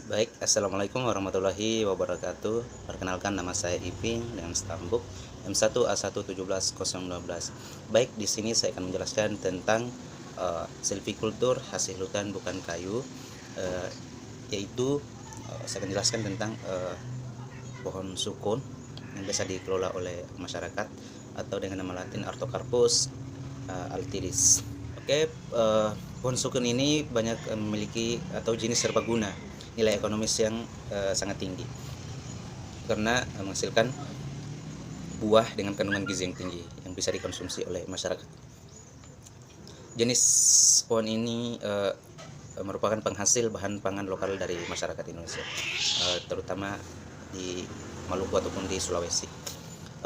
Baik, assalamualaikum warahmatullahi wabarakatuh. Perkenalkan, nama saya Iping dengan stambuk M1A1170012. Baik, di sini saya akan menjelaskan tentang silvikultur hasil hutan bukan kayu, uh, yaitu saya akan jelaskan tentang pohon sukun yang biasa dikelola oleh masyarakat atau dengan nama latin Artocarpus altidis. Oke, pohon sukun ini banyak memiliki atau jenis serbaguna, nilai ekonomis yang sangat tinggi karena menghasilkan buah dengan kandungan gizi yang tinggi yang bisa dikonsumsi oleh masyarakat. Jenis pohon ini merupakan penghasil bahan pangan lokal dari masyarakat Indonesia, terutama di Maluku ataupun di Sulawesi.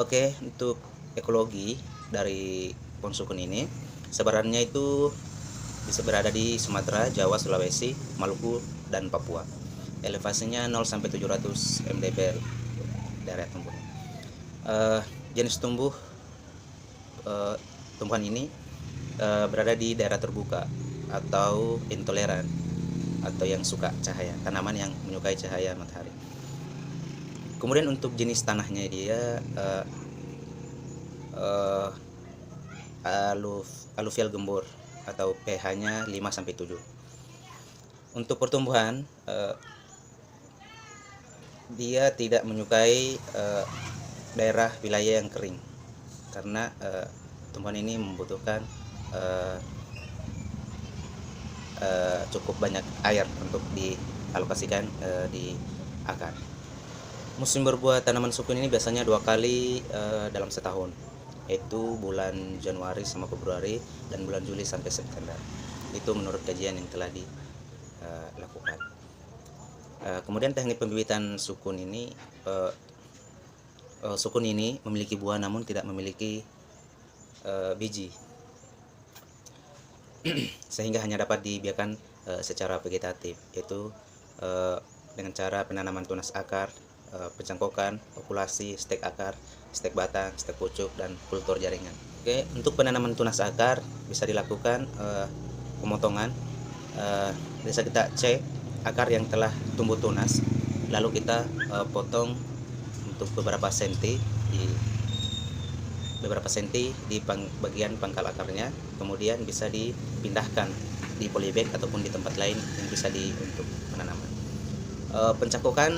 Oke, untuk ekologi dari pohon sukun ini, sebarannya itu bisa berada di Sumatera, Jawa, Sulawesi, Maluku, dan Papua. Elevasinya 0 sampai 700 mdpl daerah tumbuh. Jenis tumbuhan ini berada di daerah terbuka atau intoleran atau yang suka cahaya, tanaman yang menyukai cahaya matahari. Kemudian untuk jenis tanahnya dia aluvial gembur atau pH-nya 5 sampai 7. Untuk pertumbuhan dia tidak menyukai daerah wilayah yang kering karena tumbuhan ini membutuhkan cukup banyak air untuk dialokasikan di akar. Musim berbuah tanaman sukun ini biasanya 2 kali dalam setahun, yaitu bulan Januari sama Februari dan bulan Juli sampai September. Itu menurut kajian yang telah dilakukan. Kemudian teknik pembibitan sukun ini, sukun ini memiliki buah namun tidak memiliki biji, sehingga hanya dapat dibiarkan secara vegetatif, yaitu dengan cara penanaman tunas akar, pencangkokan, populasi, stek akar, stek batang, stek pucuk, dan kultur jaringan. Oke, untuk penanaman tunas akar bisa dilakukan pemotongan. Bisa kita cek akar yang telah tumbuh tunas, lalu kita potong untuk beberapa senti di bagian pangkal akarnya, kemudian bisa dipindahkan di polybag ataupun di tempat lain yang bisa untuk penanaman. Pencangkokan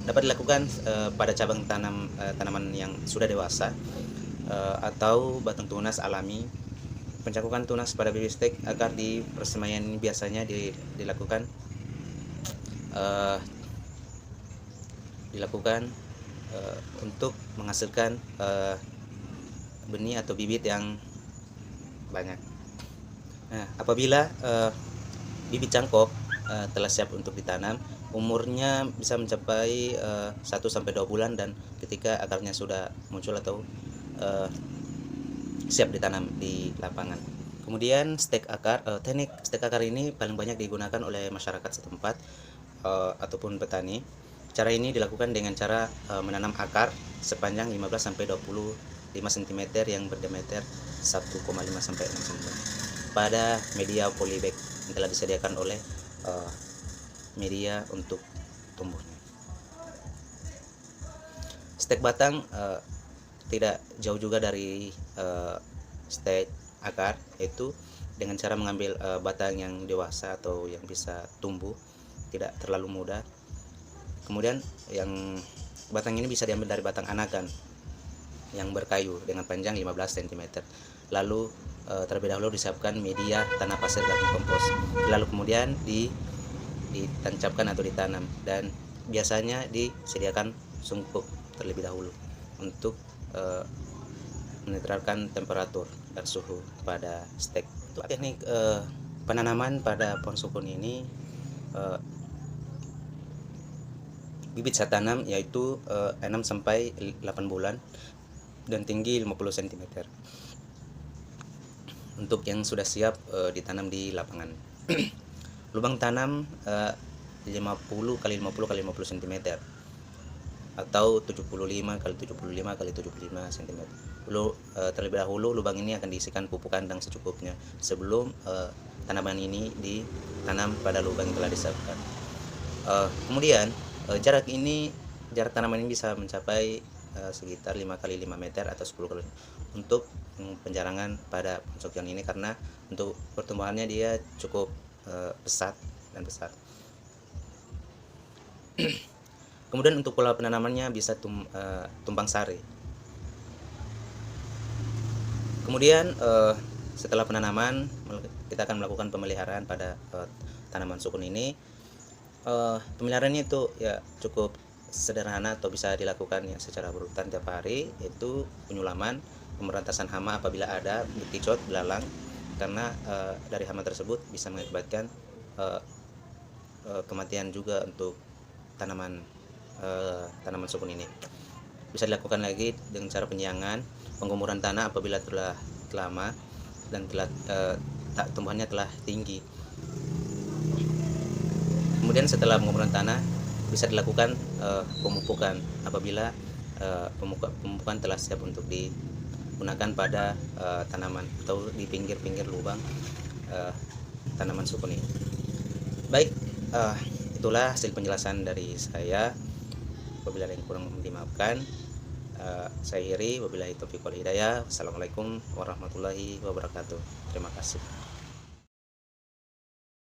dapat dilakukan pada cabang tanaman yang sudah dewasa atau batang tunas alami. Pencangkokan tunas pada bibit stek akar di persemaian ini biasanya dilakukan untuk menghasilkan benih atau bibit yang banyak. Nah, apabila bibit cangkok telah siap untuk ditanam, umurnya bisa mencapai 1 sampai 2 bulan, dan ketika akarnya sudah muncul atau siap ditanam di lapangan. Kemudian stek akar, teknik stek akar ini paling banyak digunakan oleh masyarakat setempat ataupun petani. Cara ini dilakukan dengan cara menanam akar sepanjang 15 sampai 25 cm yang berdiameter 1,5 sampai 6 cm pada media polybag yang telah disediakan oleh media untuk tumbuhnya. Stek batang tidak jauh juga dari stek akar, yaitu dengan cara mengambil batang yang dewasa atau yang bisa tumbuh, tidak terlalu muda. Kemudian yang batang ini bisa diambil dari batang anakan yang berkayu dengan panjang 15 cm. Lalu terlebih dahulu disiapkan media tanah pasir dan kompos, lalu kemudian ditancapkan atau ditanam, dan biasanya disediakan sungkup terlebih dahulu untuk menetralkan temperatur dan suhu pada stek. Teknik penanaman pada pohon sukun ini, bibit saya tanam yaitu 6 sampai 8 bulan dan tinggi 50 cm. Untuk yang sudah siap ditanam di lapangan. Lubang tanam 50 kali 50 kali 50 cm atau 75 kali 75 kali 75 cm. Terlebih dahulu lubang ini akan diisikan pupuk kandang secukupnya sebelum tanaman ini ditanam pada lubang yang telah disiapkan. Kemudian jarak tanaman ini bisa mencapai sekitar 5 kali 5 meter atau 10 kali untuk penjarangan pada pohon ini, karena untuk pertumbuhannya dia cukup pesat dan besar. Kemudian untuk pola penanamannya bisa tumpang sari. Kemudian setelah penanaman kita akan melakukan pemeliharaan pada tanaman sukun ini. Pemeliharaannya itu ya cukup sederhana atau bisa dilakukan ya secara berurutan tiap hari, yaitu penyulaman, pemberantasan hama apabila ada, bekicot, belalang, karena dari hama tersebut bisa mengakibatkan kematian juga untuk tanaman sukun ini. Bisa dilakukan lagi dengan cara penyiangan, penggumuran tanah apabila telah lama dan tumbuhannya telah tinggi. Kemudian setelah penggumuran tanah bisa dilakukan pemupukan apabila pemupukan telah siap untuk digunakan pada tanaman atau di pinggir-pinggir lubang tanaman sukun ini. Baik, itulah hasil penjelasan dari saya. Apabila ada yang kurang dimaafkan. Saya akhiri, wabillahi taufiq wal hidayah. Wassalamualaikum warahmatullahi wabarakatuh. Terima kasih.